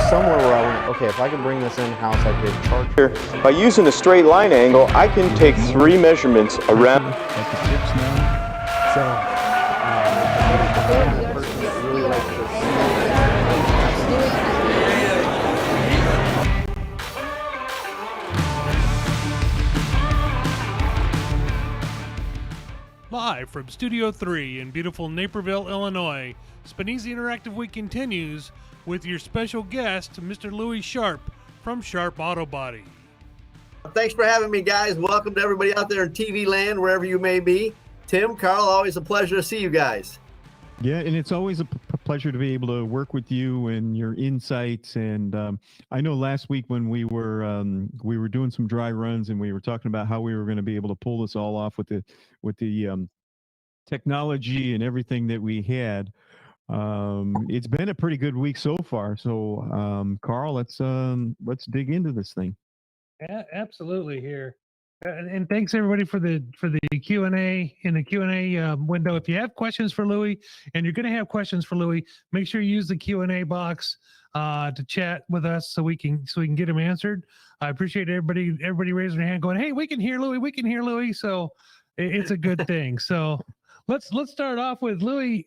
somewhere where I went, okay, if I can bring this in-house, I could charge Here, by using a straight line angle, I can take 3 measurements around. At the tips now. So, I personally really like this. Live from Studio 3 in beautiful Naperville, Illinois, Spanesi Interactive Week continues with your special guest, Mr. Louie Sharp from Sharp Auto Body. Thanks for having me, guys. Welcome to everybody out there in TV land, wherever you may be. Tim, Carl, always a pleasure to see you guys. Yeah, and it's always a pleasure to be able to work with you and your insights. And I know last week when we were doing some dry runs and we were talking about how we were going to be able to pull this all off with the technology and everything that we had. It's been a pretty good week so far. So, Carl, let's dig into this thing. Absolutely here. And thanks everybody for the Q&A in the Q&A window. If you have questions for Louie, and you're going to have questions for Louie, make sure you use the Q&A box to chat with us so we can get them answered. I appreciate everybody raising their hand, going, "Hey, we can hear Louie. We can hear Louie." So it's a good thing. So let's start off with Louie.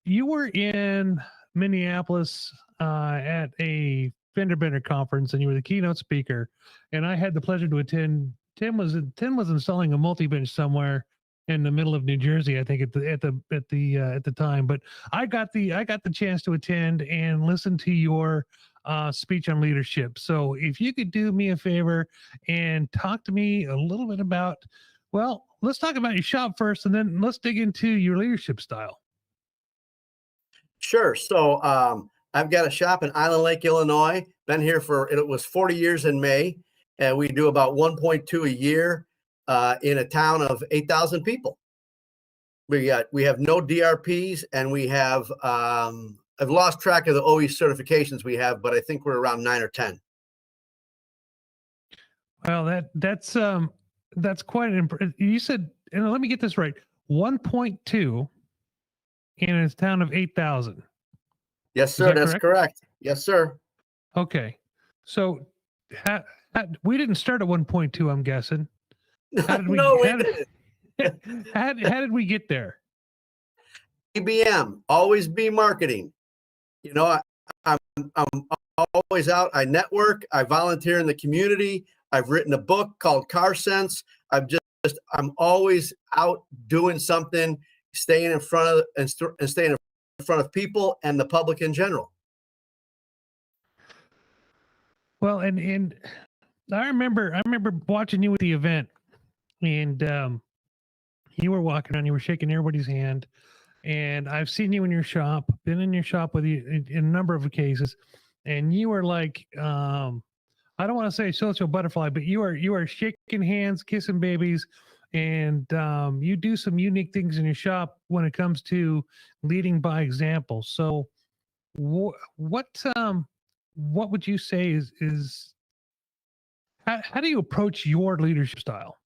You were in Minneapolis at a fender bender conference, and you were the keynote speaker, and I had the pleasure to attend. Tim was installing a multi-bench somewhere in the middle of New Jersey, I think at the time. But I got the chance to attend and listen to your speech on leadership. So if you could do me a favor and talk to me a little bit about, well, let's talk about your shop first, and then let's dig into your leadership style. Sure. So I've got a shop in Island Lake, Illinois. Been here it was 40 years in May, and we do about 1.2 a year in a town of 8,000 people. We have no DRPs, and we have I've lost track of the OE certifications we have, but I think we're around 9 or 10. Well, that's quite an impressive. You said, and let me get this right, 1.2 in a town of 8,000. Yes, sir. That's correct. Yes, sir. Okay. So we didn't start at 1.2, I'm guessing. How did we, no, we didn't. How did we get there? EBM, always be marketing. You know, I'm always out. I network. I volunteer in the community. I've written a book called Car Sense. I'm always out doing something, staying in front of and staying in front of people and the public in general. Well, and I remember watching you at the event, and you were walking around, you were shaking everybody's hand, and I've seen you in your shop, been in your shop with you in a number of cases, and you were like, I don't want to say social butterfly, but you are shaking hands, kissing babies, and you do some unique things in your shop when it comes to leading by example. So what would you say is how do you approach your leadership style?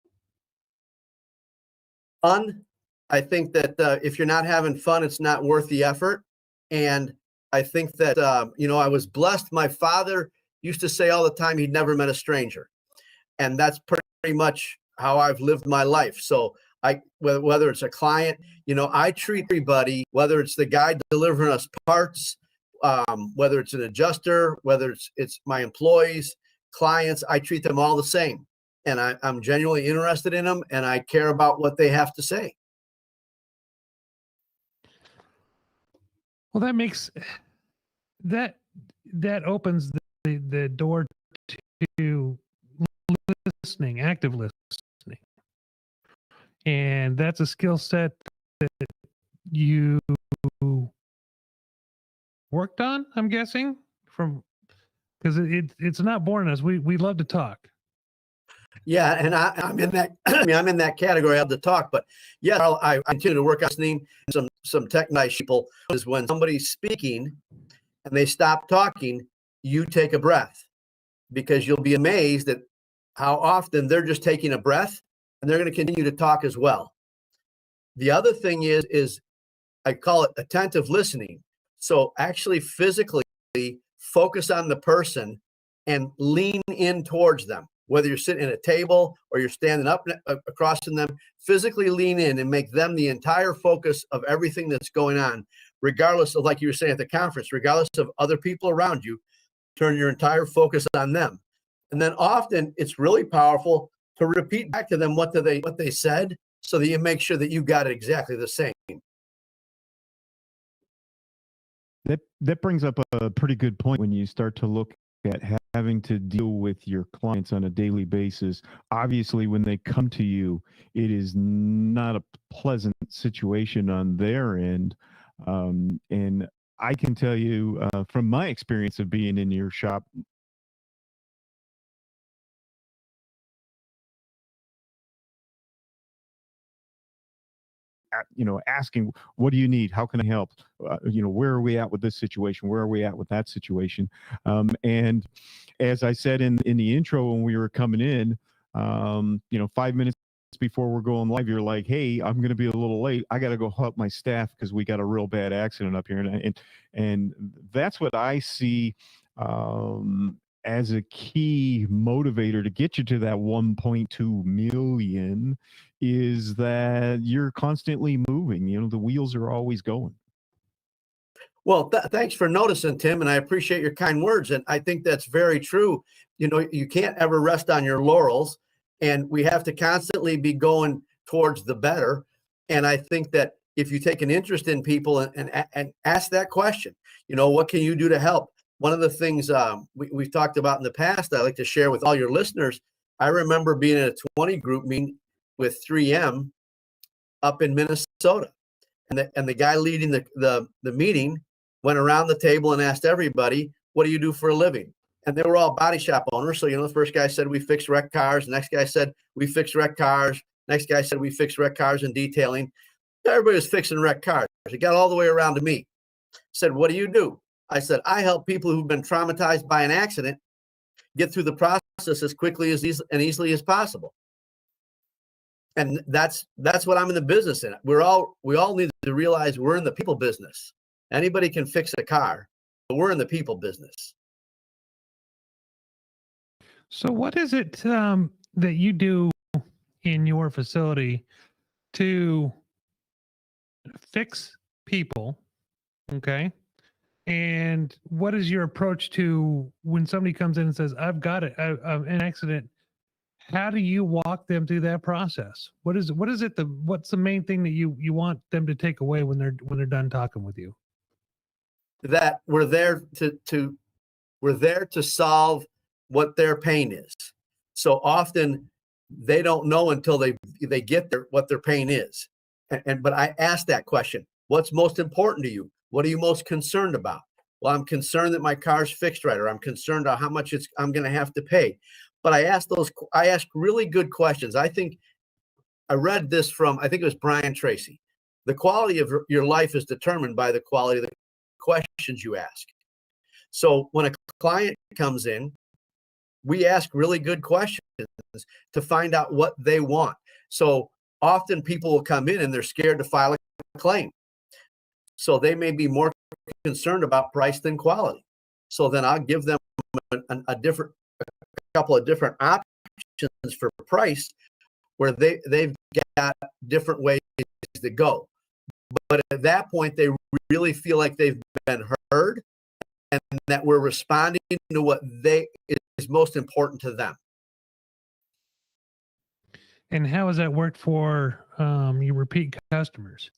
Fun. I think that if you're not having fun, it's not worth the effort. And I think that, I was blessed. My father used to say all the time he'd never met a stranger. And that's pretty much how I've lived my life. So whether it's a client, I treat everybody, whether it's the guy delivering us parts, whether it's an adjuster, whether it's my employees, clients, I treat them all the same. And I'm genuinely interested in them, and I care about what they have to say. Well, that makes that opens the door to listening, active listening. And that's a skill set that you worked on, I'm guessing, because it's not born in us. We love to talk. Yeah, and I'm in that. I'm in that category of the talk. But yeah, I continue to work on listening. Some tech nice people is when somebody's speaking and they stop talking, you take a breath, because you'll be amazed at how often they're just taking a breath and they're going to continue to talk as well. The other thing is I call it attentive listening. So actually physically focus on the person and lean in towards them. Whether you're sitting at a table or you're standing up across from them, physically lean in and make them the entire focus of everything that's going on, regardless of, like you were saying at the conference, regardless of other people around you. Turn your entire focus on them. And then often it's really powerful to repeat back to them what they said, so that you make sure that you got it exactly the same. That brings up a pretty good point when you start to look at having to deal with your clients on a daily basis. Obviously, when they come to you, it is not a pleasant situation on their end. And I can tell you from my experience of being in your shop, asking, what do you need? How can I help? Where are we at with this situation? Where are we at with that situation? And as I said in the intro when we were coming in, 5 minutes before we're going live, you're like, hey, I'm going to be a little late. I got to go help my staff because we got a real bad accident up here. And that's what I see as a key motivator to get you to that 1.2 million, is that you're constantly moving. The wheels are always going. Well, thanks for noticing, Tim, and I appreciate your kind words. And I think that's very true. You can't ever rest on your laurels, and we have to constantly be going towards the better. And I think that if you take an interest in people and ask that question, what can you do to help? One of the things we've talked about in the past, I like to share with all your listeners. I remember being at a 20 group meeting with 3M up in Minnesota, and the guy leading the meeting went around the table and asked everybody, what do you do for a living? And they were all body shop owners. So, the first guy said, we fix wrecked cars. The next guy said, we fix wrecked cars. Next guy said, we fix wrecked cars and detailing. Everybody was fixing wrecked cars. It got all the way around to me. Said, what do you do? I said, I help people who've been traumatized by an accident get through the process as quickly and easily as possible. And that's what I'm in the business in. We all need to realize we're in the people business. Anybody can fix a car, but we're in the people business. So what is it that you do in your facility to fix people? Okay. And what is your approach to when somebody comes in and says, I've got an accident? How do you walk them through that process? What's the main thing that you want them to take away when they're done talking with you? That we're there to solve what their pain is. So often they don't know until they get what their pain is. But I ask that question, what's most important to you? What are you most concerned about? Well, I'm concerned that my car's fixed right, or I'm concerned about how much I'm going to have to pay. But I ask really good questions. I think I read this from, I think it was Brian Tracy. The quality of your life is determined by the quality of the questions you ask. So when a client comes in, we ask really good questions to find out what they want. So often people will come in and they're scared to file a claim. So they may be more concerned about price than quality. So then I'll give them a couple of different options for price, where they've got different ways to go. But at that point, they really feel like they've been heard and that we're responding to what is most important to them. And how has that worked for your repeat customers?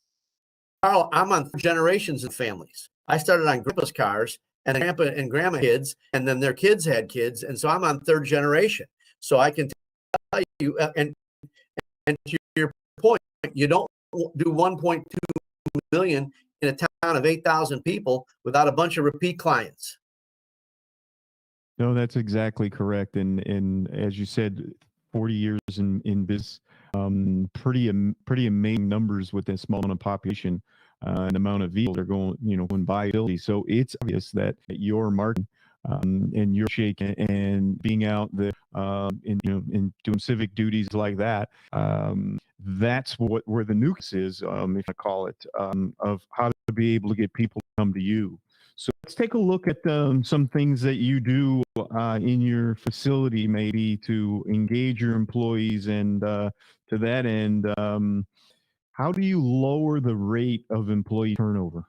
Carl, I'm on generations of families. I started on grandpa's cars, and grandpa and grandma kids, and then their kids had kids, and so I'm on third generation. So I can tell you, and to your point, you don't do 1.2 million in a town of 8,000 people without a bunch of repeat clients. No, that's exactly correct. And as you said, 40 years in business, pretty amazing numbers with this small amount of population and amount of vehicles that are going by. So it's obvious that your marketing and your shake and being out there and doing civic duties like that, that's where the nucleus is, if I call it, of how to be able to get people to come to you. So let's take a look at some things that you do in your facility, maybe to engage your employees. And to that end, how do you lower the rate of employee turnover?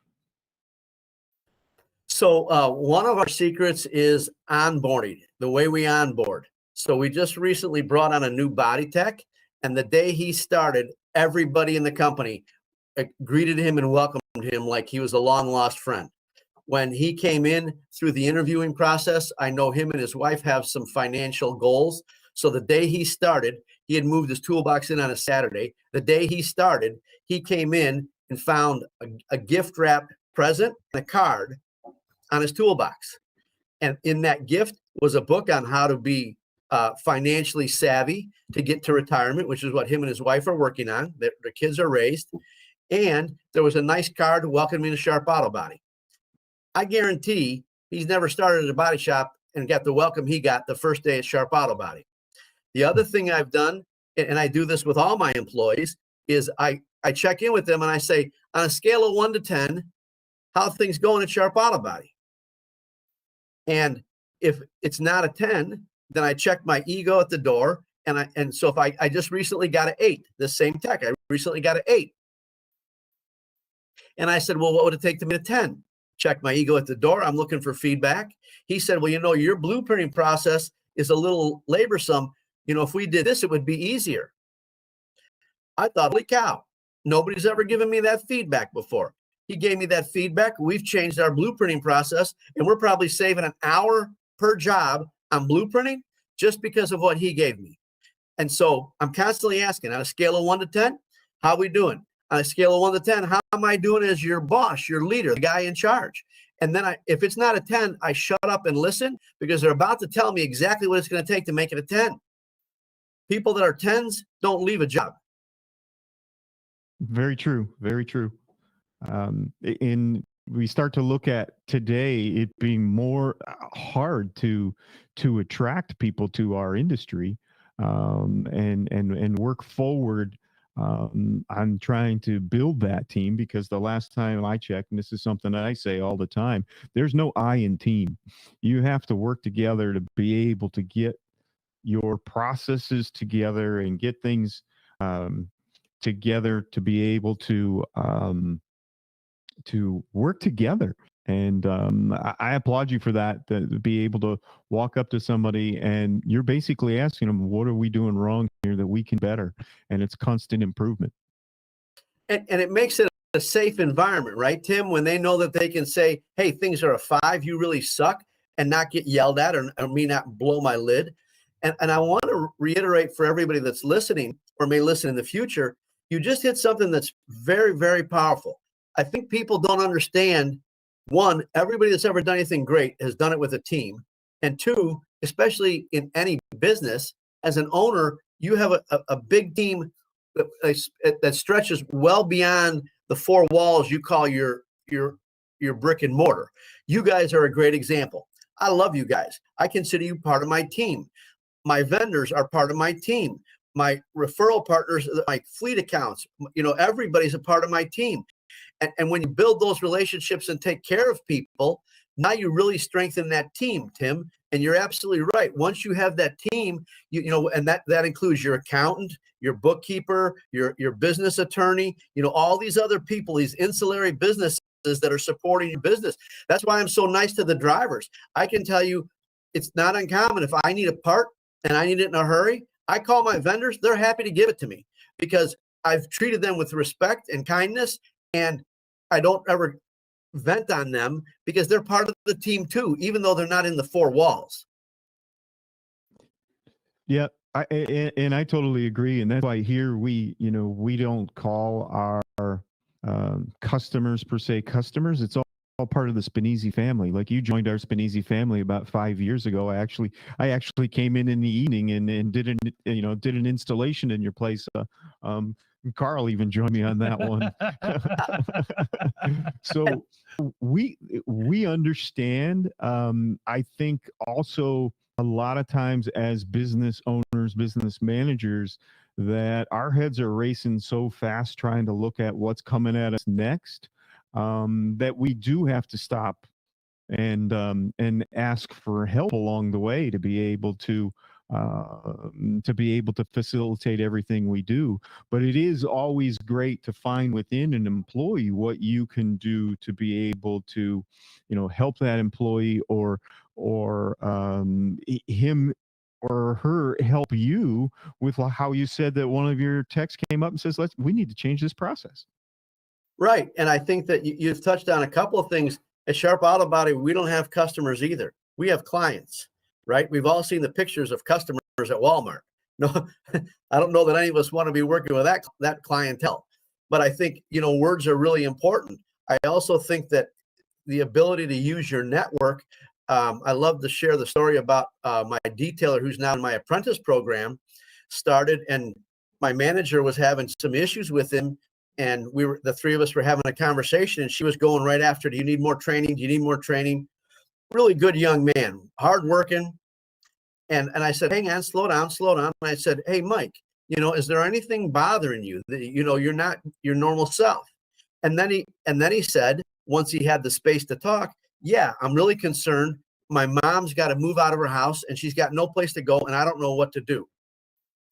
So one of our secrets is onboarding, the way we onboard. So we just recently brought on a new body tech, and the day he started, everybody in the company greeted him and welcomed him like he was a long lost friend. When he came in through the interviewing process, I know him and his wife have some financial goals. So the day he started, he had moved his toolbox in on a Saturday. The day he started, he came in and found a gift wrapped present and a card on his toolbox. And in that gift was a book on how to be financially savvy to get to retirement, which is what him and his wife are working on. Their kids are raised. And there was a nice card welcoming to Sharp Auto Body. I guarantee he's never started at a body shop and got the welcome he got the first day at Sharp Auto Body. The other thing I've done, and I do this with all my employees, is I check in with them and I say, on a scale of 1 to 10, how are things going at Sharp Auto Body? And if it's not a 10, then I check my ego at the door. And so if I just recently got an 8, the same tech, I recently got an 8. And I said, well, what would it take to make a 10? Check my ego at the door. I'm looking for feedback. He said, well, your blueprinting process is a little laborsome. If we did this, it would be easier. I thought, holy cow, nobody's ever given me that feedback before. He gave me that feedback. We've changed our blueprinting process, and we're probably saving an hour per job on blueprinting just because of what he gave me. And so I'm constantly asking, on a scale of 1 to 10, how are we doing? On a scale of 1 to 10, how am I doing as your boss, your leader, the guy in charge? And then if it's not a 10, I shut up and listen, because they're about to tell me exactly what it's going to take to make it a 10. People that are 10s don't leave a job. Very true. Very true. We start to look at today it being more hard to attract people to our industry, and work forward on trying to build that team, because the last time I checked, and this is something that I say all the time, there's no I in team. You have to work together to be able to get your processes together and get things together to be able to work together. And I applaud you for that, to be able to walk up to somebody and you're basically asking them, what are we doing wrong here that we can better? And it's constant improvement. And it makes it a safe environment, right, Tim? When they know that they can say, hey, things are a 5, you really suck, and not get yelled at or me not blow my lid. And I want to reiterate for everybody that's listening or may listen in the future, you just hit something that's very, very powerful. I think people don't understand. One, everybody that's ever done anything great has done it with a team. And two, especially in any business, as an owner, you have a big team that stretches well beyond the 4 walls you call your brick and mortar. You guys are a great example. I love you guys. I consider you part of my team. My vendors are part of my team. My referral partners, my fleet accounts, everybody's a part of my team. And when you build those relationships and take care of people, now you really strengthen that team, Tim. And you're absolutely right. Once you have that team, and that includes your accountant, your bookkeeper, your business attorney, all these other people, these ancillary businesses that are supporting your business. That's why I'm so nice to the drivers. I can tell you, it's not uncommon. If I need a part and I need it in a hurry, I call my vendors. They're happy to give it to me because I've treated them with respect and kindness, and I don't ever vent on them because they're part of the team too, even though they're not in the 4 walls. Yeah, I totally agree, and that's why here we don't call our customers per se customers. It's all part of the Spanesi family. Like, you joined our Spanesi family about 5 years ago. I actually came in the evening and did an installation in your place. Carl even joined me on that one. So we understand. I think also a lot of times as business owners, business managers, that our heads are racing so fast trying to look at what's coming at us next, that we do have to stop and ask for help along the way to be able to facilitate everything we do. But it is always great to find within an employee what you can do to be able to, help that employee or him or her help you with how you said that one of your techs came up and says, we need to change this process. Right. And I think that you've touched on a couple of things. At Sharp Auto Body, we don't have customers either. We have clients, right? We've all seen the pictures of customers at Walmart. No, I don't know that any of us want to be working with that clientele. But I think, words are really important. I also think that the ability to use your network. I love to share the story about my detailer who's now in my apprentice program started, and my manager was having some issues with him. And the three of us were having a conversation, and she was going right after, do you need more training? Do you need more training? Really good young man, hardworking. And I said, hang on, slow down. And I said, hey, Mike, is there anything bothering you that, you're not your normal self? And then he said, once he had the space to talk, yeah, I'm really concerned. My mom's got to move out of her house and she's got no place to go, and I don't know what to do.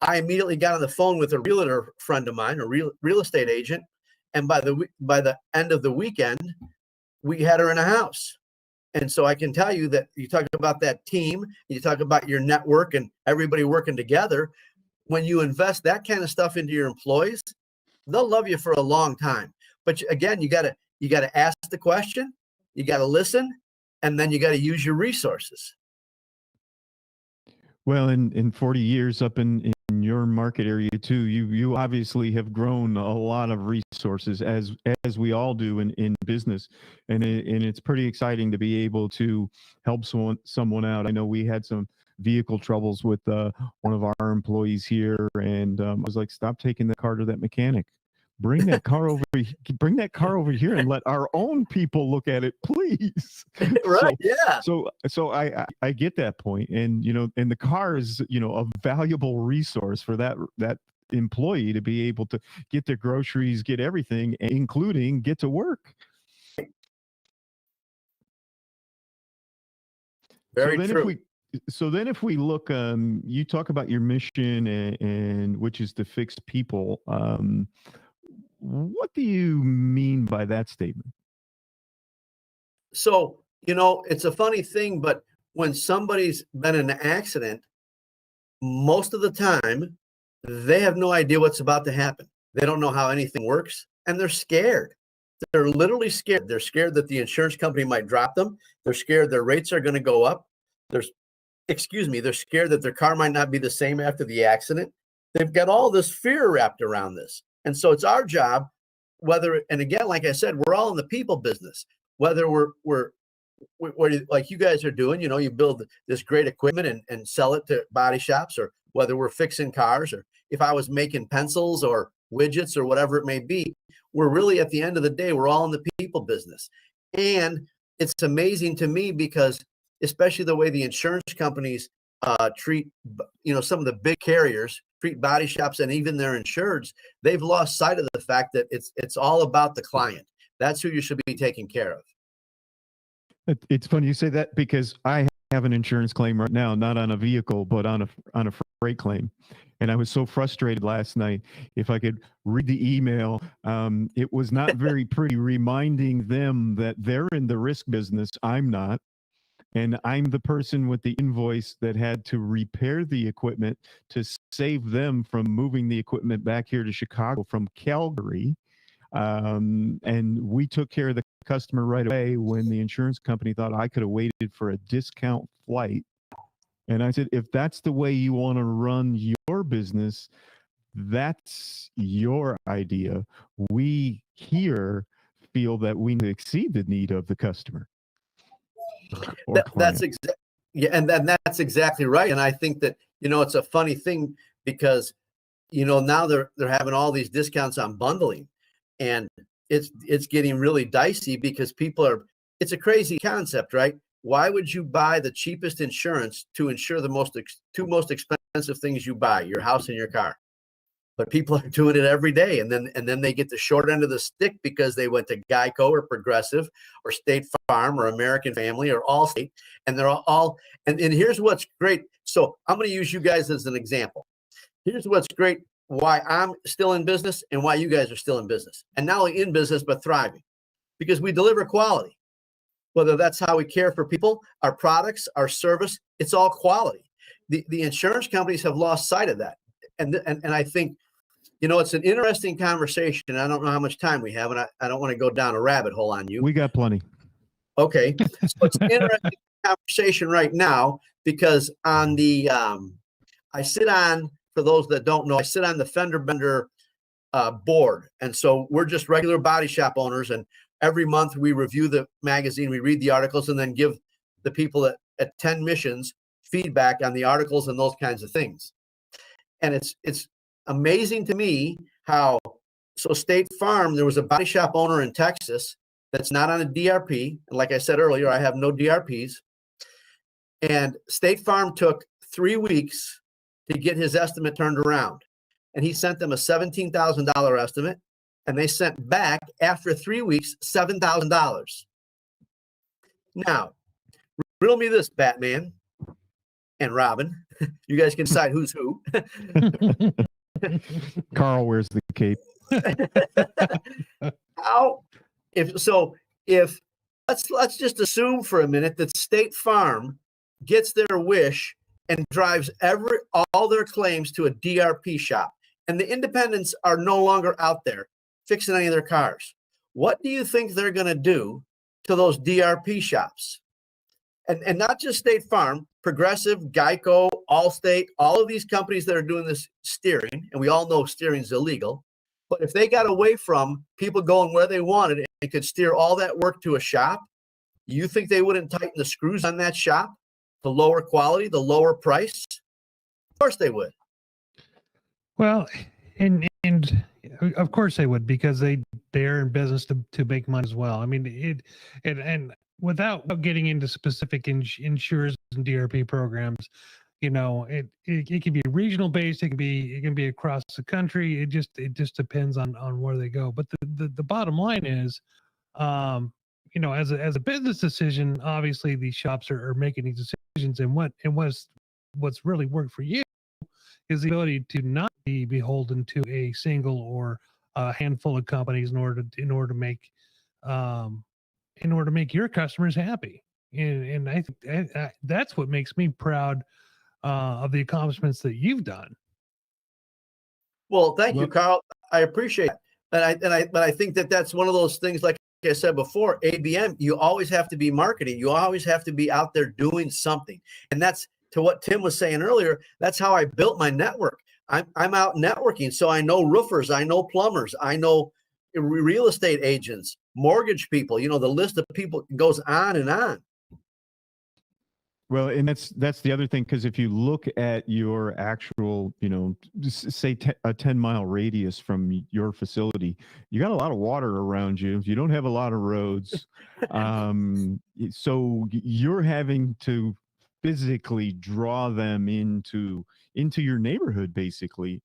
I immediately got on the phone with a realtor friend of mine, a real estate agent. And by the end of the weekend, we had her in a house. And so I can tell you that you talk about that team, you talk about your network and everybody working together. When you invest that kind of stuff into your employees, they'll love you for a long time. But again, you got to ask the question, you got to listen, and then you got to use your resources. Well, in 40 years up in your market area too, you obviously have grown a lot of resources as we all do in business, and it's pretty exciting to be able to help someone out. I know we had some vehicle troubles with one of our employees here, and I was like, stop taking the car to that mechanic. Bring that car over here and let our own people look at it, please. Right. Yeah. So I get that point. And, and the car is, a valuable resource for that employee to be able to get their groceries, get everything, including get to work. Very true. So then if we look, you talk about your mission and which is to fix people. What do you mean by that statement? So, it's a funny thing, but when somebody's been in an accident, most of the time, they have no idea what's about to happen. They don't know how anything works, and they're scared. They're literally scared. They're scared that the insurance company might drop them. They're scared their rates are going to go up. They're scared that their car might not be the same after the accident. They've got all this fear wrapped around this. And so it's our job, and again, like I said, we're all in the people business, whether we're like you guys are doing, you build this great equipment and sell it to body shops, or whether we're fixing cars, or if I was making pencils or widgets or whatever it may be, we're really, at the end of the day, we're all in the people business. And it's amazing to me because, especially the way the insurance companies treat, some of the big carriers treat body shops and even their insureds, they've lost sight of the fact that it's all about the client. That's who you should be taking care of. It's funny you say that, because I have an insurance claim right now, not on a vehicle, but on a freight claim. And I was so frustrated last night. If I could read the email, it was not very pretty, reminding them that they're in the risk business. I'm not. And I'm the person with the invoice that had to repair the equipment to save them from moving the equipment back here to Chicago from Calgary. And we took care of the customer right away when the insurance company thought I could have waited for a discount flight. And I said, if that's the way you want to run your business, that's your idea. We here feel that we need to exceed the need of the customer. That's exactly right. And I think that, it's a funny thing because, now they're having all these discounts on bundling, and it's getting really dicey because it's a crazy concept, right? Why would you buy the cheapest insurance to insure the two most expensive things you buy, your house and your car? but people are doing it every day. And then they get the short end of the stick because they went to Geico or Progressive or State Farm or American Family or Allstate. And they're all and here's what's great. So I'm going to use you guys as an example. Here's what's great, why I'm still in business and why you guys are still in business. And not only in business, but thriving. Because we deliver quality. Whether that's how we care for people, our products, our service, it's all quality. The insurance companies have lost sight of that. And I think, it's an interesting conversation. I don't know how much time we have, and I don't want to go down a rabbit hole on you. We got plenty. Okay. So it's an interesting conversation right now because on the, for those that don't know, I sit on the Fender Bender board. And so we're just regular body shop owners. And every month we review the magazine, we read the articles, and then give the people that attend missions feedback on the articles and those kinds of things. And it's amazing to me how, so State Farm, there was a body shop owner in Texas that's not on a DRP. And like I said earlier, I have no DRPs. And State Farm took 3 weeks to get his estimate turned around. And he sent them a $17,000 estimate. And they sent back, after 3 weeks, $7,000. Now, riddle me this, Batman and Robin. You guys can decide who's who. Carl wears the cape. If let's just assume for a minute that State Farm gets their wish and drives all their claims to a DRP shop, and the independents are no longer out there fixing any of their cars. What do you think they're going to do to those DRP shops? And not just State Farm, Progressive, Geico, Allstate, all of these companies that are doing this steering, and we all know steering is illegal, but if they got away from people going where they wanted and could steer all that work to a shop, you think they wouldn't tighten the screws on that shop? The lower quality, the lower price? Of course they would. Well, and of course they would, because they're in business to make money as well. I mean, and without getting into specific insurers and DRP programs, it can be regional based, it can be across the country. It just depends on where they go. But the bottom line is, as a business decision, obviously these shops are making these decisions, and what's really worked for you is the ability to not be beholden to a single or a handful of companies in order to make your customers happy. And I think that's what makes me proud of the accomplishments that you've done. Well, thank you, Carl. I appreciate it. But I think that's one of those things, like I said before, ABM, you always have to be marketing. You always have to be out there doing something. And that's, to what Tim was saying earlier, that's how I built my network. I'm out networking. So I know roofers, I know plumbers, I know real estate agents, mortgage people, the list of people goes on and on. Well, and that's the other thing, because if you look at your actual, say a 10-mile radius from your facility, you got a lot of water around you. You don't have a lot of roads. So you're having to physically draw them into your neighborhood, basically.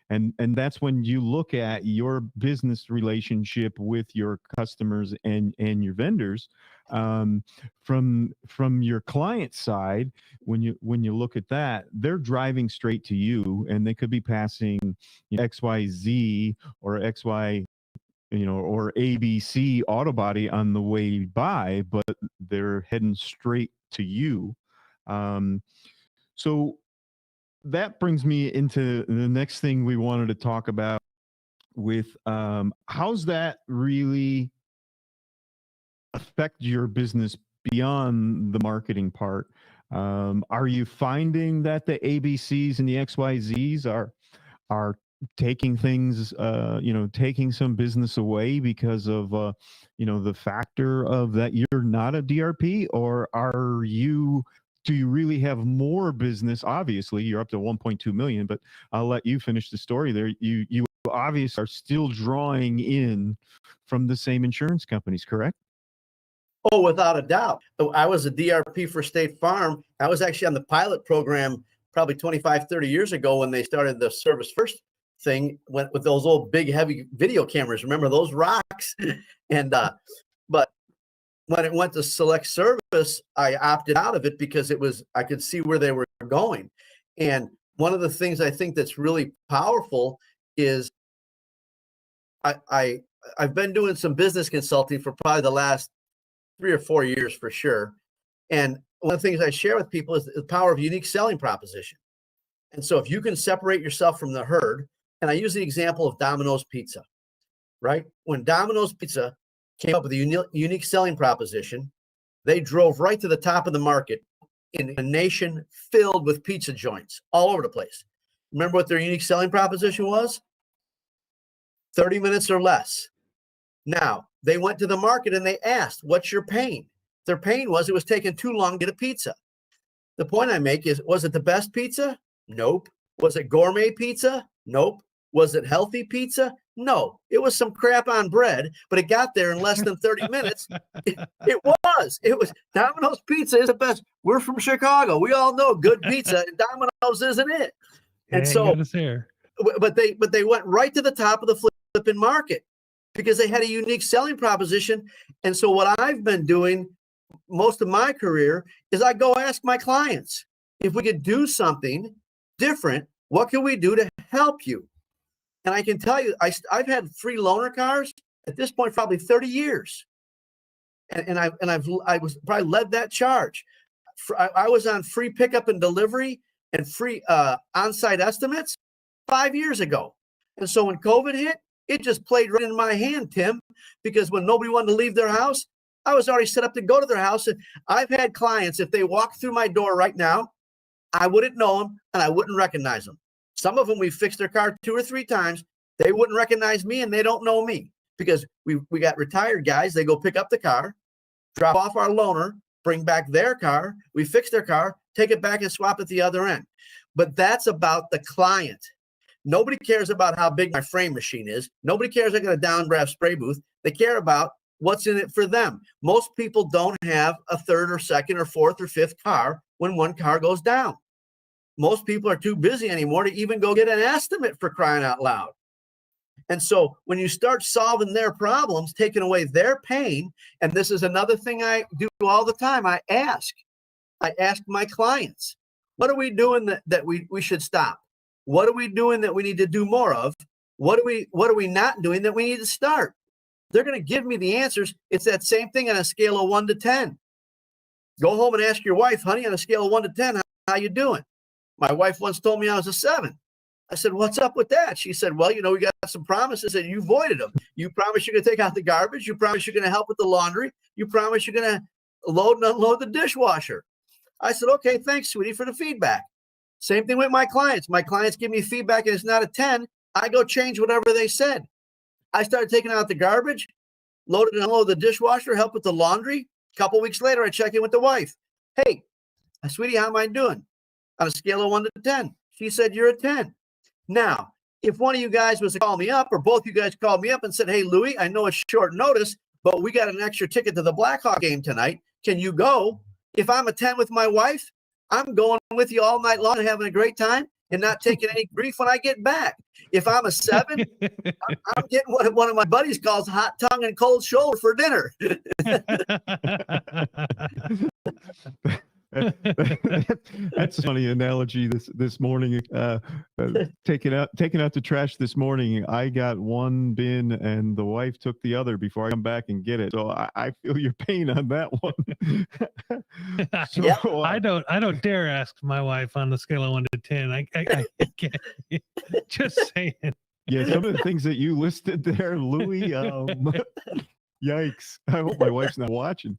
And that's when you look at your business relationship with your customers and your vendors, from your client side. When you look at that, they're driving straight to you, and they could be passing XYZ or XY, or ABC auto body on the way by, but they're heading straight to you. So that brings me into the next thing we wanted to talk about with how's that really affect your business beyond the marketing part? Are you finding that the ABCs and the XYZs are taking things, taking some business away because of, the factor of that you're not a DRP? Or do you really have more business? Obviously, you're up to 1.2 million, but I'll let you finish the story there. You obviously are still drawing in from the same insurance companies, correct? Oh, without a doubt. I was a DRP for State Farm. I was actually on the pilot program probably 25, 30 years ago when they started the Service First thing went with those old big heavy video cameras. Remember those rocks? And but when it went to select service, I opted out of it because I could see where they were going. And one of the things I think that's really powerful is I've been doing some business consulting for probably the last 3 or 4 years for sure. And one of the things I share with people is the power of unique selling proposition. And so if you can separate yourself from the herd, and I use the example of Domino's Pizza, right? When Domino's Pizza came up with a unique selling proposition, they drove right to the top of the market in a nation filled with pizza joints all over the place. Remember what their unique selling proposition was? 30 minutes or less. Now, they went to the market and they asked, what's your pain? Their pain was it was taking too long to get a pizza. The point I make is, was it the best pizza? Nope. Was it gourmet pizza? Nope. Was it healthy pizza? No. It was some crap on bread, but it got there in less than 30 minutes. It was. Domino's Pizza is the best. We're from Chicago. We all know good pizza, and Domino's isn't it. And so, but they went right to the top of the flipping market because they had a unique selling proposition. And so what I've been doing most of my career is I go ask my clients, if we could do something different, what can we do to help you? And I can tell you, I've had free loaner cars at this point probably 30 years, and I was probably led that charge. I was on free pickup and delivery and free on-site estimates 5 years ago. And so when COVID hit, it just played right in my hand, Tim, because when nobody wanted to leave their house, I was already set up to go to their house. And I've had clients, if they walk through my door right now, I wouldn't know them and I wouldn't recognize them. Some of them, we fixed their car 2 or 3 times. They wouldn't recognize me and they don't know me because we got retired guys. They go pick up the car, drop off our loaner, bring back their car. We fix their car, take it back and swap at the other end. But that's about the client. Nobody cares about how big my frame machine is. Nobody cares I got a downdraft spray booth. They care about what's in it for them. Most people don't have a 3rd or 2nd or 4th or 5th car when one car goes down. Most people are too busy anymore to even go get an estimate, for crying out loud. And so when you start solving their problems, taking away their pain, and this is another thing I do all the time, I ask my clients, what are we doing that we should stop? What are we doing that we need to do more of? What are we not doing that we need to start? They're going to give me the answers. It's that same thing on a scale of 1 to 10. Go home and ask your wife, honey, on a scale of 1 to 10, how you doing? My wife once told me I was a 7. I said, what's up with that? She said, well, we got some promises and you voided them. You promised you're going to take out the garbage. You promised you're going to help with the laundry. You promised you're going to load and unload the dishwasher. I said, okay, thanks, sweetie, for the feedback. Same thing with my clients. My clients give me feedback and it's not a 10. I go change whatever they said. I started taking out the garbage, loaded and unloaded the dishwasher, help with the laundry. A couple weeks later, I check in with the wife. Hey, sweetie, how am I doing? On a scale of 1 to 10. She said, you're a 10. Now, if one of you guys was to call me up or both you guys called me up and said, hey, Louie, I know it's short notice, but we got an extra ticket to the Blackhawk game tonight. Can you go? If I'm a 10 with my wife, I'm going with you all night long and having a great time and not taking any grief when I get back. If I'm a 7, I'm getting what one of my buddies calls hot tongue and cold shoulder for dinner. That's a funny analogy this morning. Taking out the trash this morning, I got one bin and the wife took the other before I come back and get it. So I feel your pain on that one. So, yeah. I don't dare ask my wife on the scale of 1 to 10. I can't. Just saying. Yeah, some of the things that you listed there, Louie. Yikes! I hope my wife's not watching.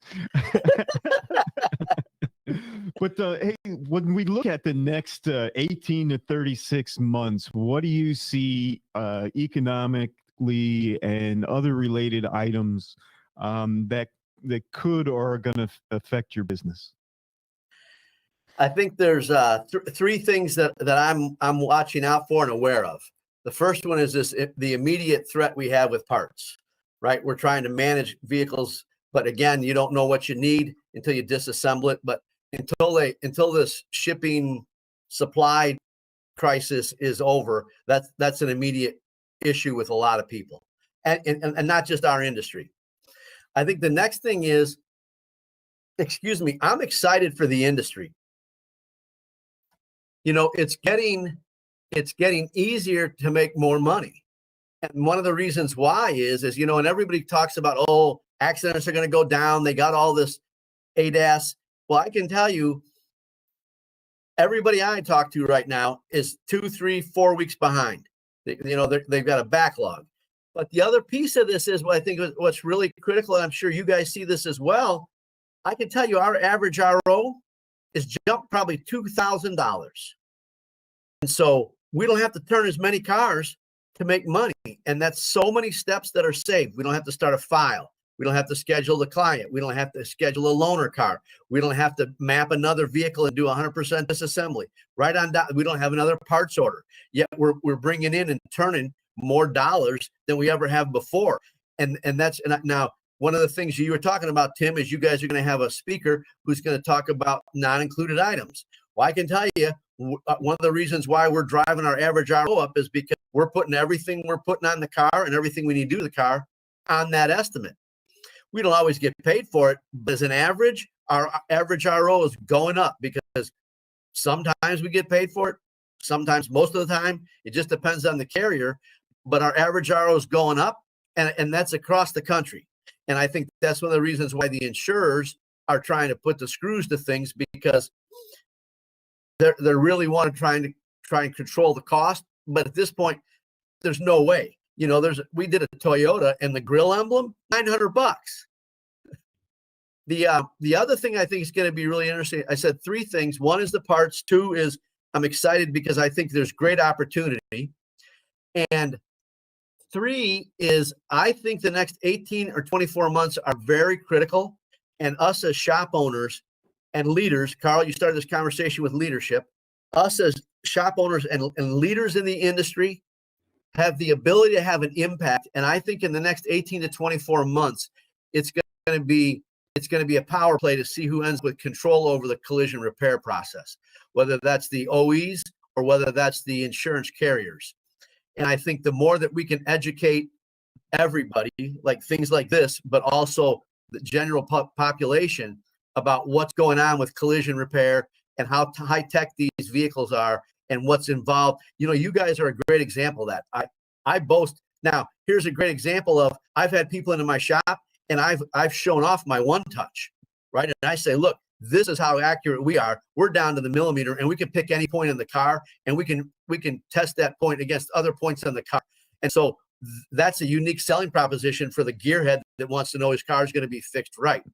But hey, when we look at the next 18 to 36 months, what do you see economically and other related items that could or are going to affect your business? I think there's 3 things that I'm watching out for and aware of. The first one is the immediate threat we have with parts, right? We're trying to manage vehicles, but again, you don't know what you need until you disassemble it. But until this shipping supply crisis is over, that's an immediate issue with a lot of people, and not just our industry. I think the next thing is, I'm excited for the industry. It's getting easier to make more money. And one of the reasons why is, and everybody talks about, oh, accidents are going to go down. They got all this ADAS. Well, I can tell you, everybody I talk to right now is 2, 3, 4 weeks behind. They've got a backlog. But the other piece of this is what I think what's really critical, and I'm sure you guys see this as well. I can tell you our average RO is jumped probably $2,000. And so we don't have to turn as many cars to make money. And that's so many steps that are saved. We don't have to start a file. We don't have to schedule the client. We don't have to schedule a loaner car. We don't have to map another vehicle and do 100% disassembly. Right on down. We don't have another parts order. Yet we're bringing in and turning more dollars than we ever have before. And now one of the things you were talking about, Tim, is you guys are going to have a speaker who's going to talk about non-included items. Well, I can tell you, one of the reasons why we're driving our average RO up is because we're putting everything we're putting on the car and everything we need to do with the car on that estimate. We don't always get paid for it, but as an average, our average RO is going up because sometimes we get paid for it. Sometimes, most of the time, it just depends on the carrier, but our average RO is going up, and that's across the country. And I think that's one of the reasons why the insurers are trying to put the screws to things, because they're really want to try and control the cost. But at this point, there's no way. We did a Toyota, and the grill emblem, $900. The other thing I think is going to be really interesting, I said 3 things. 1 is the parts. 2 is I'm excited because I think there's great opportunity. And 3 is I think the next 18 or 24 months are very critical. And us as shop owners and leaders, Carl, you started this conversation with leadership. Us as shop owners and leaders in the industry have the ability to have an impact. And I think in the next 18 to 24 months, it's going to be a power play to see who ends with control over the collision repair process, whether that's the OEs or whether that's the insurance carriers. And I think the more that we can educate everybody, like things like this, but also the general population about what's going on with collision repair and how high tech these vehicles are and what's involved. You guys are a great example of that. I boast. Now, here's a great example of, I've had people into my shop and I've shown off my one touch, right? And I say, look, this is how accurate we are. We're down to the millimeter, and we can pick any point in the car, and we can test that point against other points on the car. And so that's a unique selling proposition for the gearhead that wants to know his car is going to be fixed right.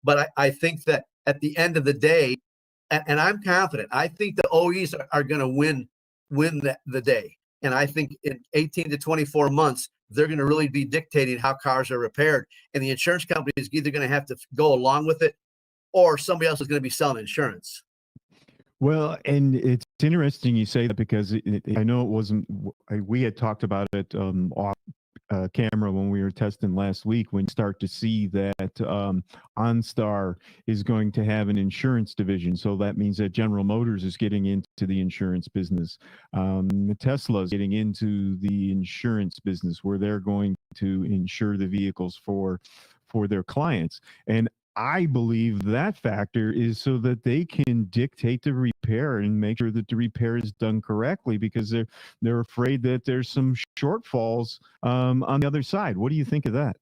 But I think that at the end of the day, and I'm confident, I think the OEs are going to win the day. And I think in 18 to 24 months, they're going to really be dictating how cars are repaired. And the insurance company is either going to have to go along with it, or somebody else is going to be selling insurance. Well, and it's interesting you say that, because I know it wasn't, we had talked about it off camera when we were testing last week, when you start to see that OnStar is going to have an insurance division. So that means that General Motors is getting into the insurance business. Tesla is getting into the insurance business, where they're going to insure the vehicles for their clients. And I believe that factor is so that they can dictate the repair and make sure that the repair is done correctly, because they're afraid that there's some shortfalls on the other side. What do you think of that?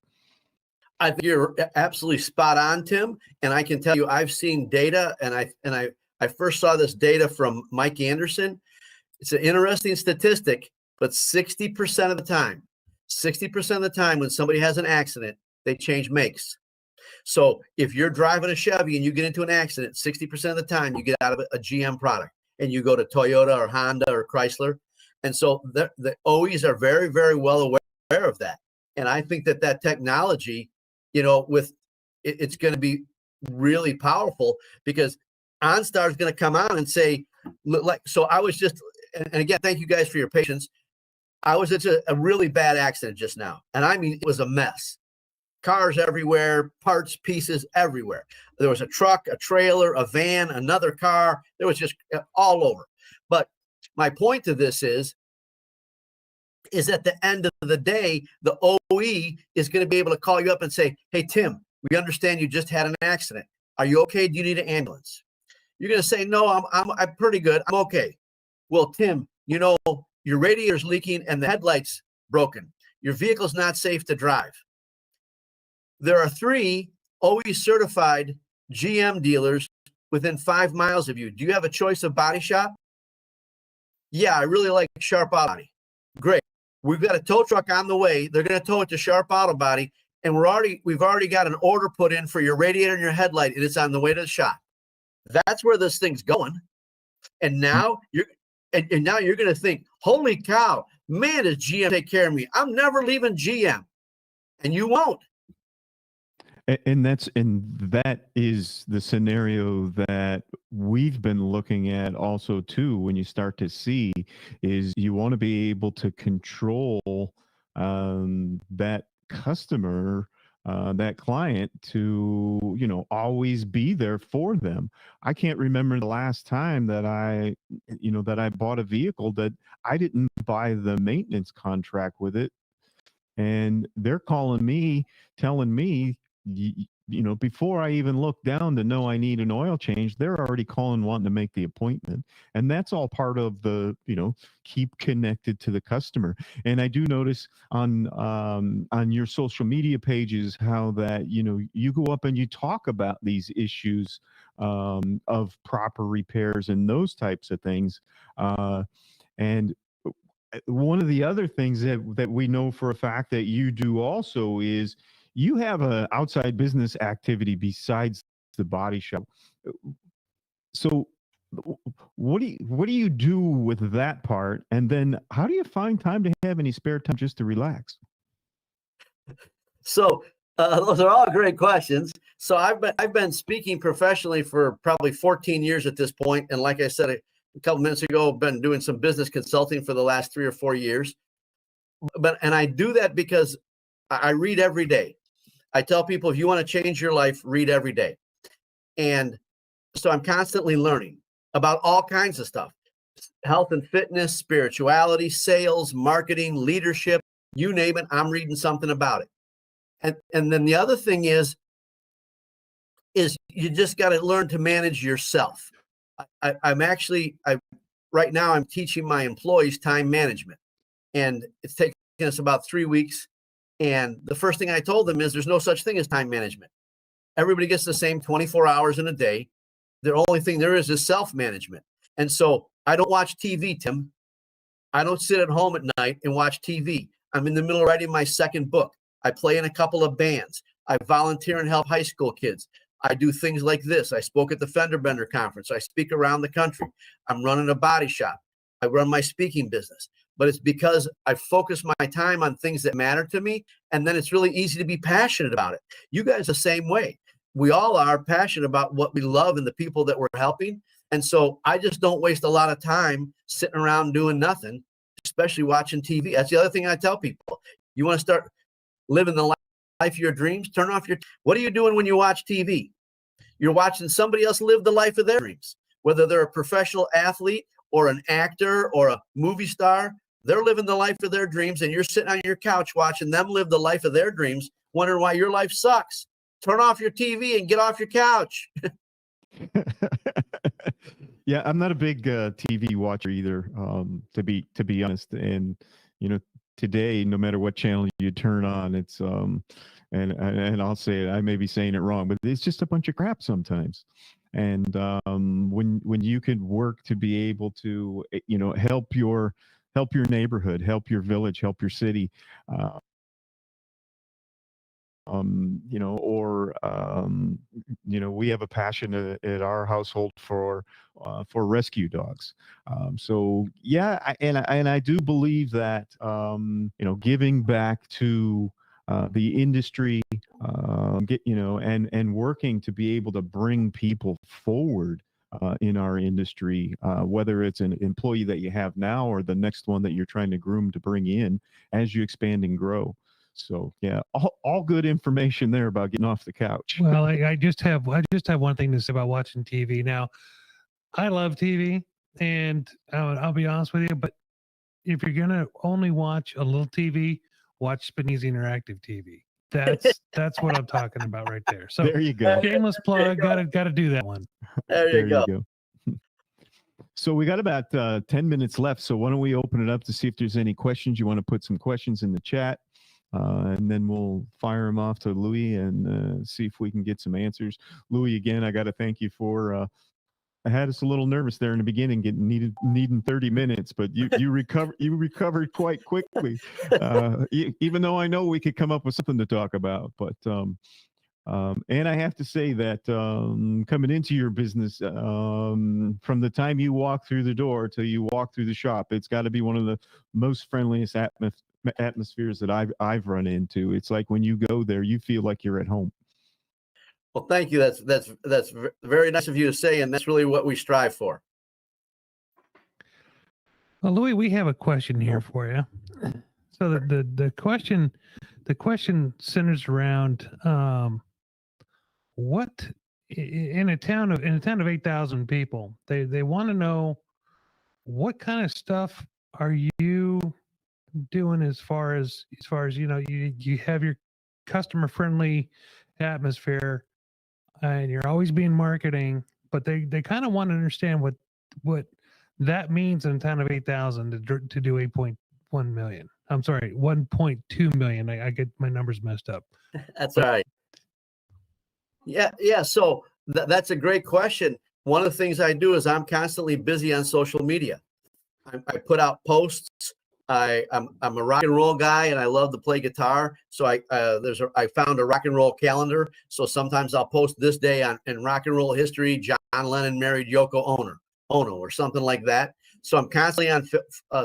I think you're absolutely spot on, Tim. And I can tell you, I've seen data, and I first saw this data from Mike Anderson. It's an interesting statistic, but 60% of the time when somebody has an accident, they change makes. So if you're driving a Chevy and you get into an accident, 60% of the time you get out of a GM product and you go to Toyota or Honda or Chrysler. And so the OEs are very, very well aware of that. And I think that technology, it's going to be really powerful, because OnStar is going to come out and say, so I was just, and again, thank you guys for your patience. I was at a really bad accident just now. And I mean, it was a mess. Cars everywhere, parts, pieces everywhere. There was a truck, a trailer, a van, another car. There was just all over. But my point to this is at the end of the day, the OE is going to be able to call you up and say, hey, Tim, we understand you just had an accident. Are you okay? Do you need an ambulance? You're going to say, no, I'm pretty good. I'm okay. Well, Tim, you know, your radiator's leaking and the headlight's broken. Your vehicle's not safe to drive. There are 3 OE certified GM dealers within 5 miles of you. Do you have a choice of body shop? Yeah, I really like Sharp Auto Body. Great. We've got a tow truck on the way. They're going to tow it to Sharp Auto Body, and we've already got an order put in for your radiator and your headlight, and it's on the way to the shop. That's where this thing's going. And now you're going to think, holy cow, man, does GM take care of me? I'm never leaving GM. And you won't. And that is the scenario that we've been looking at also too. When you start to see, is you want to be able to control that customer, that client, to always be there for them. I can't remember the last time that I bought a vehicle that I didn't buy the maintenance contract with it, and they're calling me, telling me, before I even look down to know I need an oil change, they're already calling, wanting to make the appointment. And that's all part of the, keep connected to the customer. And I do notice on your social media pages how that, you go up and you talk about these issues of proper repairs and those types of things. And one of the other things that we know for a fact that you do also is you have an outside business activity besides the body shop. So what do you do with that part? And then how do you find time to have any spare time just to relax? So those are all great questions. So I've been speaking professionally for probably 14 years at this point. And like I said a couple minutes ago, I've been doing some business consulting for the last 3 or 4 years. And I do that because I read every day. I tell people, if you want to change your life, read every day. And so I'm constantly learning about all kinds of stuff: health and fitness, spirituality, sales, marketing, leadership, you name it, I'm reading something about it. And then the other thing is you just got to learn to manage yourself. Right now I'm teaching my employees time management, and it's taken us about 3 weeks. And the first thing I told them is there's no such thing as time management. Everybody gets the same 24 hours in a day. The only thing there is self-management. And so I don't watch TV, Tim. I don't sit at home at night and watch TV. I'm in the middle of writing my second book. I play in a couple of bands. I volunteer and help high school kids. I do things like this. I spoke at the Fender Bender conference. I speak around the country. I'm running a body shop. I run my speaking business. But it's because I focus my time on things that matter to me, and then it's really easy to be passionate about it. You guys are the same way. We all are passionate about what we love and the people that we're helping. And so I just don't waste a lot of time sitting around doing nothing, especially watching TV. That's the other thing I tell people. You want to start living the life of your dreams? Turn off what are you doing when you watch TV? You're watching somebody else live the life of their dreams, whether they're a professional athlete or an actor or a movie star. They're living the life of their dreams, and you're sitting on your couch watching them live the life of their dreams, wondering why your life sucks. Turn off your TV and get off your couch. Yeah, I'm not a big TV watcher either, to be honest. And today, no matter what channel you turn on, it's and I'll say it, I may be saying it wrong, but it's just a bunch of crap sometimes. And when you could work to be able to help your neighborhood, help your village, help your city, we have a passion at our household for rescue dogs. So yeah, I do believe that giving back to the industry, and working to be able to bring people forward in our industry, whether it's an employee that you have now or the next one that you're trying to groom to bring in as you expand and grow. So yeah, all good information there about getting off the couch. Well, I just have one thing to say about watching TV. Now, I love TV. and I'll be honest with you, but if you're gonna only watch a little TV, watch Spanesi Interactive TV. That's what I'm talking about right there. So There you go. shameless plug. Gotta do that one. There you go. So we got about 10 minutes left. So why don't we open it up to see if there's any questions? You want to put some questions in the chat, and then we'll fire them off to Louie and see if we can get some answers. Louie, again, I got to thank you for. I had us a little nervous there in the beginning, needing 30 minutes, but you recovered quite quickly. Even though I know we could come up with something to talk about, but. And I have to say that coming into your business, from the time you walk through the door till you walk through the shop, it's got to be one of the most friendliest atmospheres that I've run into. It's like when you go there, you feel like you're at home. Well, thank you. That's very nice of you to say, and that's really what we strive for. Well, Louie, we have a question here for you. So the question centers around what in a town of 8,000 people, they want to know what kind of stuff are you doing as far as you have your customer friendly atmosphere and you're always being marketing, but they kind of want to understand what that means in a town of 8,000 to do 8.1 million. I'm sorry, 1.2 million. I get my numbers messed up. That's all right. Yeah. So that's a great question. One of the things I do is I'm constantly busy on social media. I put out posts. I'm a rock and roll guy, and I love to play guitar. So I found a rock and roll calendar. So sometimes I'll post this day in rock and roll history. John Lennon married Yoko Ono, or something like that. So I'm constantly on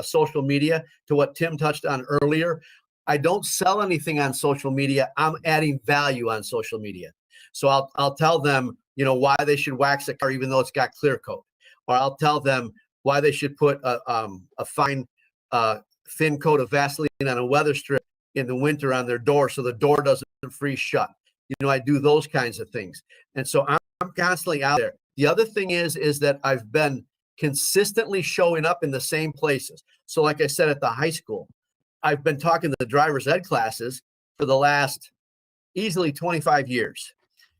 social media. To what Tim touched on earlier, I don't sell anything on social media. I'm adding value on social media. So I'll tell them, why they should wax a car even though it's got clear coat, or I'll tell them why they should put a fine thin coat of Vaseline on a weather strip in the winter on their door so the door doesn't freeze shut. I do those kinds of things, and so I'm constantly out there. The other thing is that I've been consistently showing up in the same places. So like I said, at the high school, I've been talking to the driver's ed classes for the last easily 25 years.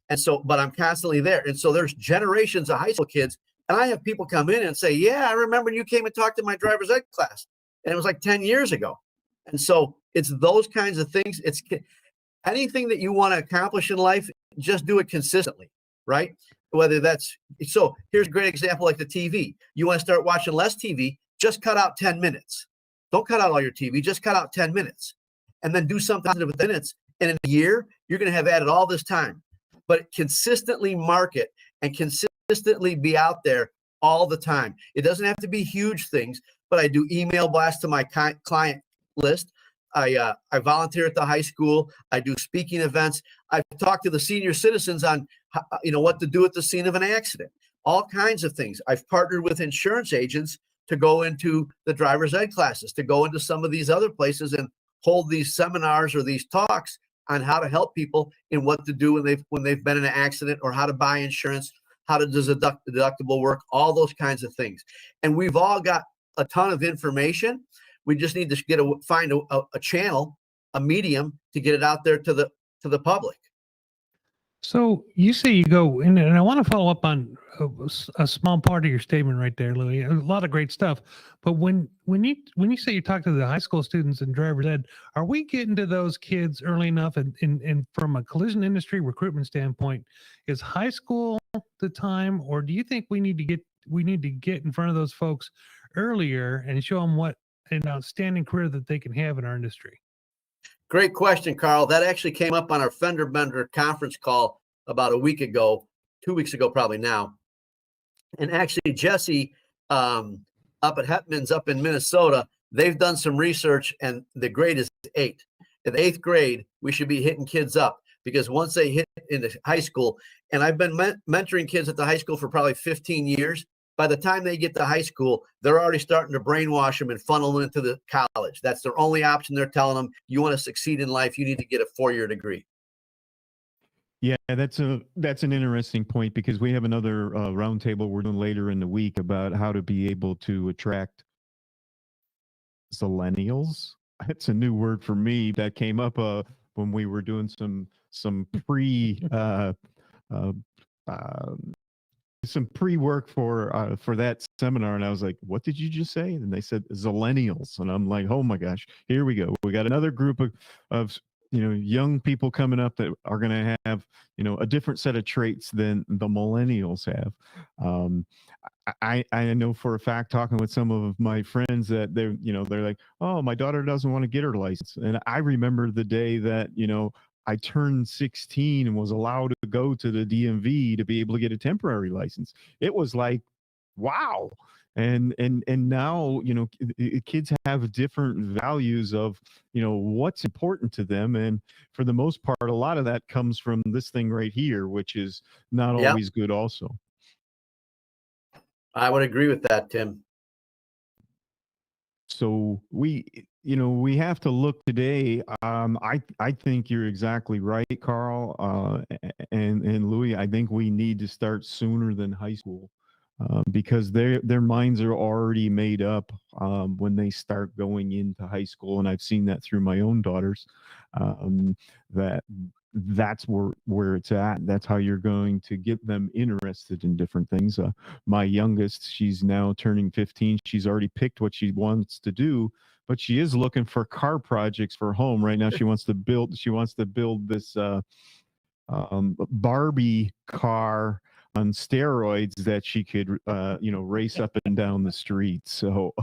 And so, but I'm constantly there. And so there's generations of high school kids. And I have people come in and say, yeah, I remember you came and talked to my driver's ed class. And it was like 10 years ago. And so it's those kinds of things. It's anything that you want to accomplish in life, just do it consistently, right? Whether that's, so here's a great example, like the TV. You want to start watching less TV, just cut out 10 minutes. Don't cut out all your TV, just cut out 10 minutes. And then do something with minutes. And in a year, you're going to have added all this time. But consistently market and consistently be out there all the time. It doesn't have to be huge things, but I do email blasts to my client list. I volunteer at the high school. I do speaking events. I've talked to the senior citizens on what to do at the scene of an accident. All kinds of things. I've partnered with insurance agents to go into the driver's ed classes, to go into some of these other places and hold these seminars or these talks on how to help people in what to do when they've been in an accident, or how to buy insurance, how to does deductible work, all those kinds of things. And we've all got a ton of information. We just need to find a channel, a medium to get it out there to the public. So you say you go, and I want to follow up on a small part of your statement right there, Louie. A lot of great stuff. But when you say you talk to the high school students in driver's ed, are we getting to those kids early enough? And from a collision industry recruitment standpoint, is high school the time, or do you think we need to get in front of those folks earlier and show them what an outstanding career that they can have in our industry? Great question, Carl. That actually came up on our Fender Bender conference call about a week ago, 2 weeks ago, probably now. And actually, Jesse up at Hetman's up in Minnesota, they've done some research, and the grade is 8. In the 8th grade, we should be hitting kids up, because once they hit into high school, and I've been mentoring kids at the high school for probably 15 years, by the time they get to high school, they're already starting to brainwash them and funnel them into the college. That's their only option. They're telling them, you want to succeed in life, you need to get a 4-year degree. Yeah, that's an interesting point because we have another roundtable we're doing later in the week about how to be able to attract Zillennials. It's a new word for me that came up when we were doing some pre uh, some pre-work for that seminar, and I was like, "What did you just say?" And they said Zillennials, and I'm like, "Oh my gosh, here we go. We got another group of young people coming up that are going to have a different set of traits than the millennials have." Um, I know for a fact, talking with some of my friends, that they're like, "Oh, my daughter doesn't want to get her license," and I remember the day that I turned 16 and was allowed to go to the DMV to be able to get a temporary license. It was like, wow. And now, kids have different values of, what's important to them. And for the most part, a lot of that comes from this thing right here, which is not Yep. always good also. I would agree with that, Tim. So we have to look today. I think you're exactly right, Carl, and Louie. I think we need to start sooner than high school, because their minds are already made up when they start going into high school, and I've seen that through my own daughters. That's where it's at. That's how you're going to get them interested in different things. My youngest, she's now turning 15. She's already picked what she wants to do, but she is looking for car projects for home right now. She wants to build this Barbie car on steroids that she could race up and down the street. So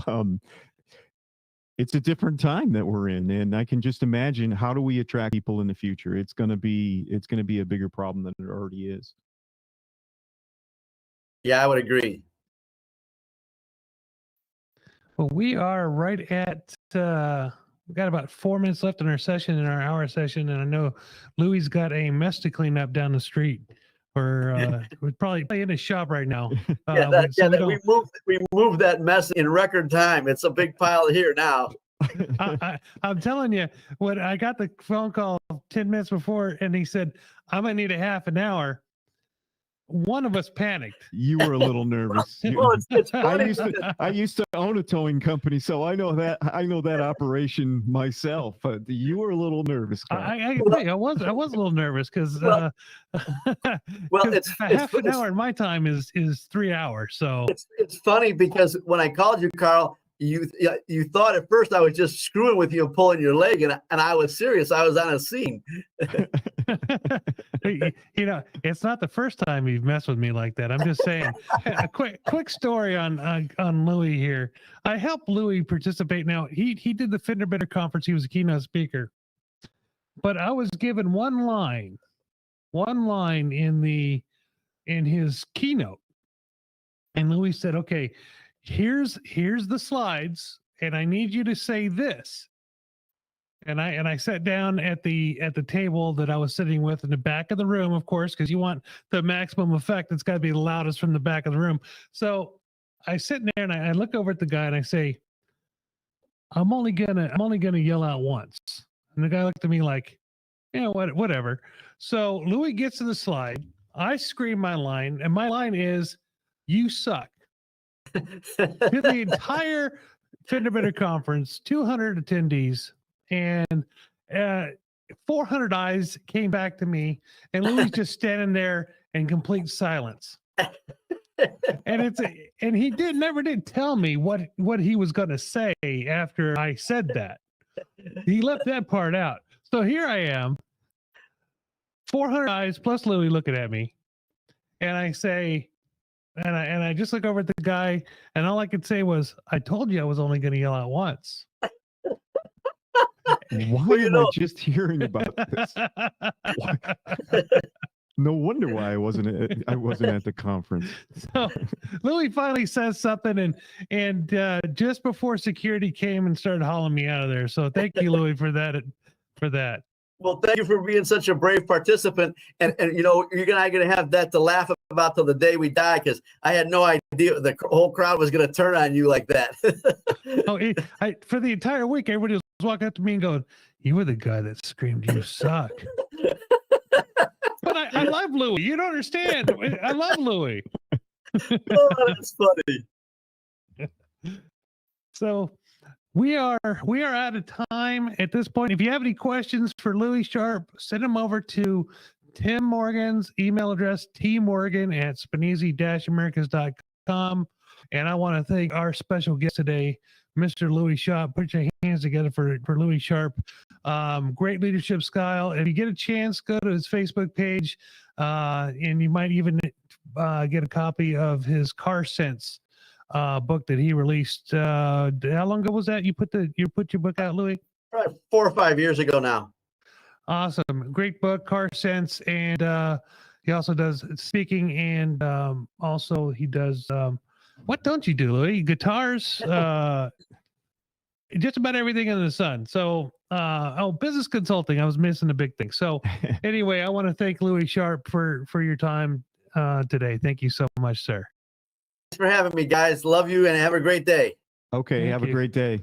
it's a different time that we're in, and I can just imagine, how do we attract people in the future? It's going to be a bigger problem than it already is. Yeah, I would agree. Well, we are right at we got about 4 minutes left in our session, in our hour session, and I know Louie's got a mess to clean up down the street. We're probably in his shop right now. We moved that mess in record time. It's a big pile here now. I'm telling you, when I got the phone call 10 minutes before, and he said, "I'm gonna need a half an hour," one of us panicked. You were a little nervous. Well, it's funny. I used to own a towing company, so I know that operation myself. But you were a little nervous, Carl. I can tell you, I was a little nervous because it's half an hour in my time is 3 hours. So it's funny because when I called you, Carl, you thought at first I was just screwing with you and pulling your leg, and I was serious. I was on a scene. It's not the first time you've messed with me like that. I'm just saying. A quick story on Louie here. I helped Louie participate. Now he did the Fender Bidder conference. He was a keynote speaker, but I was given one line in his keynote, and Louie said, "Okay, here's the slides, and I need you to say this." And I sat down at the table that I was sitting with in the back of the room, of course, because you want the maximum effect. It's got to be the loudest from the back of the room. So I sit there and I look over at the guy and I say, I'm only gonna yell out once. And the guy looked at me like, whatever. So Louie gets to the slide. I scream my line, and my line is, "You suck." To the entire Fender Bidder conference, 200 attendees, and 400 eyes came back to me, and Louie's just standing there in complete silence. And he never did tell me what he was going to say after I said that. He left that part out. So here I am, 400 eyes plus Louie looking at me, and I say, and I just look over at the guy, and all I could say was, "I told you I was only going to yell out once." Why am I just hearing about this? No wonder why I wasn't at the conference. So Louie finally says something, and just before security came and started hauling me out of there. So thank you, Louie, for that. Well, thank you for being such a brave participant. And you're not going to have that to laugh about till the day we die, because I had no idea the whole crowd was going to turn on you like that. For the entire week, everybody was walking up to me and going, "You were the guy that screamed, 'You suck.'" But I love Louie. You don't understand. I love Louie. Oh, that's funny. So we are out of time at this point. If you have any questions for Louie Sharp, send them over to Tim Morgan's email address, tmorgan@spanesi-americas.com. And I want to thank our special guest today, Mr. Louie Sharp. Put your hands together for Louie Sharp. Great leadership style. If you get a chance, go to his Facebook page, and you might even get a copy of his Car Sense book that he released. How long ago was that? You put your book out, Louie? Probably 4 or 5 years ago now. Awesome. Great book, Car Sense. And he also does speaking, and also he does, what don't you do, Louie? Guitars, just about everything under the sun. So, business consulting. I was missing a big thing. So anyway, I want to thank Louie Sharp for your time today. Thank you so much, sir. Thanks for having me, guys. Love you and have a great day. Okay, Thank have you. a great day.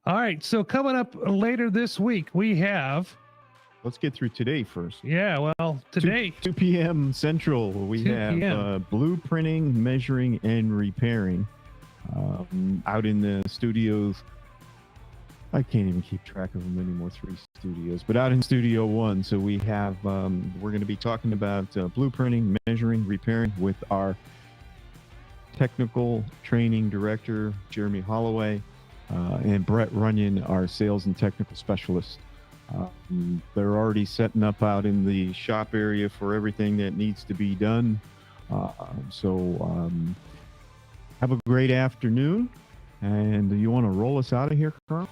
All right. So coming up later this week, we have, Let's get through today first. yeah, well, today, 2 p.m. Central, we 2 have p.m. blueprinting, measuring, and repairing. Out in the studios, I can't even keep track of them anymore, 3 studios, but out in Studio 1. So we have, we're going to be talking about blueprinting, measuring, repairing with our technical training director, Jeremy Holloway, and Brett Runyon, our sales and technical specialist. They're already setting up out in the shop area for everything that needs to be done. So have a great afternoon. And you want to roll us out of here, Carl?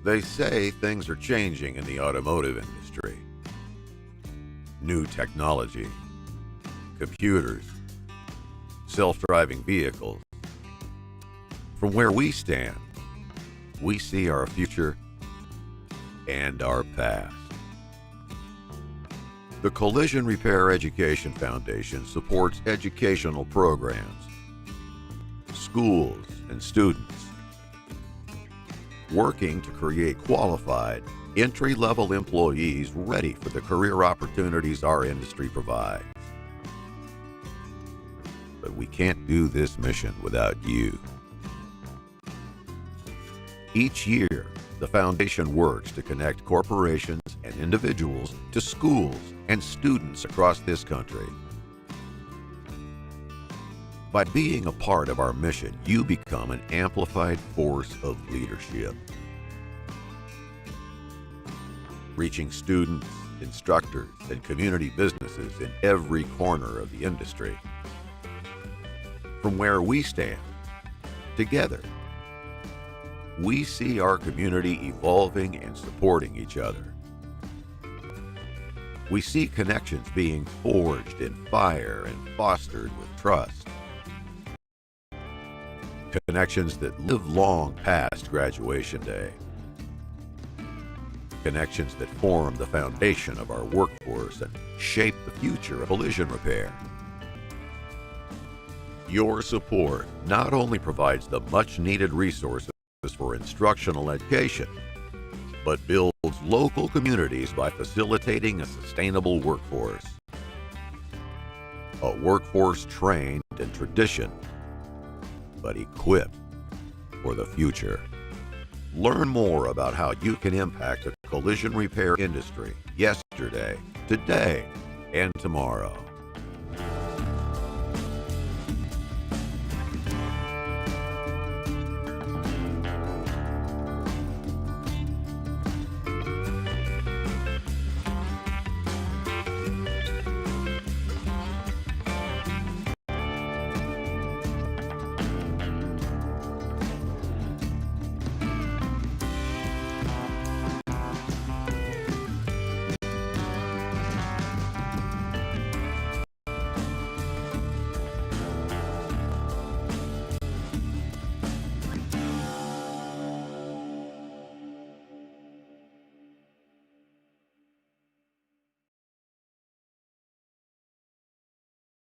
They say things are changing in the automotive industry. New technology, computers, self-driving vehicles. From where we stand, we see our future and our past. The Collision Repair Education Foundation supports educational programs, schools, and students, working to create qualified, entry-level employees ready for the career opportunities our industry provides. But we can't do this mission without you. Each year, the foundation works to connect corporations and individuals to schools and students across this country. By being a part of our mission, you become an amplified force of leadership, reaching students, instructors, and community businesses in every corner of the industry. From where we stand, together, we see our community evolving and supporting each other. We see connections being forged in fire and fostered with trust. Connections that live long past graduation day. connections that form the foundation of our workforce and shape the future of collision repair. Your support not only provides the much-needed resources for instructional education, but builds local communities by facilitating a sustainable workforce. A workforce trained in tradition, but equipped for the future. Learn more about how you can impact the collision repair industry yesterday, today, and tomorrow.